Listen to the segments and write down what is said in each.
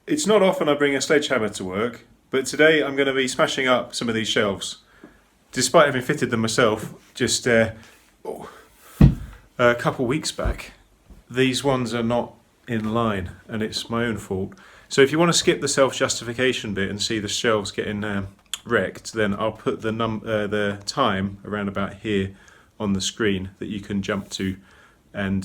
It's not often I bring a sledgehammer to work, but today I'm going to be smashing up some of these shelves. Despite having fitted them myself just a couple weeks back, these ones are not in line and it's my own fault. So if you want to skip the self-justification bit and see the shelves getting wrecked, then I'll put the time around about here on the screen that you can jump to and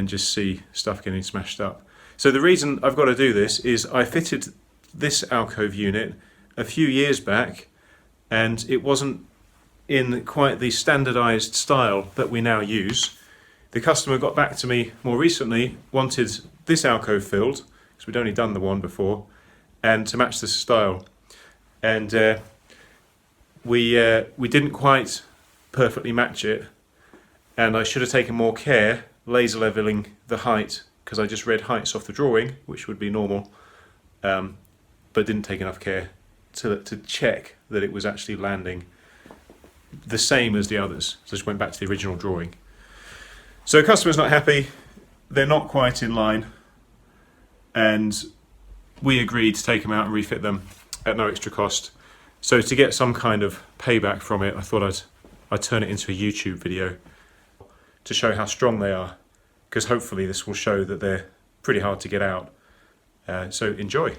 just see stuff getting smashed up. So the reason I've got to do this is I fitted this alcove unit a few years back and it wasn't in quite the standardized style that we now use. The customer got back to me more recently, wanted this alcove filled, because we'd only done the one before, and to match the style. And we didn't quite perfectly match it, and I should have taken more care laser leveling the height, because I just read heights off the drawing, which would be normal, but didn't take enough care to check that it was actually landing the same as the others. So I just went back to the original drawing. So customer's not happy, they're not quite in line, and we agreed to take them out and refit them at no extra cost. So to get some kind of payback from it, I thought I'd turn it into a YouTube video to show how strong they are, because hopefully this will show that they're pretty hard to get out. So enjoy.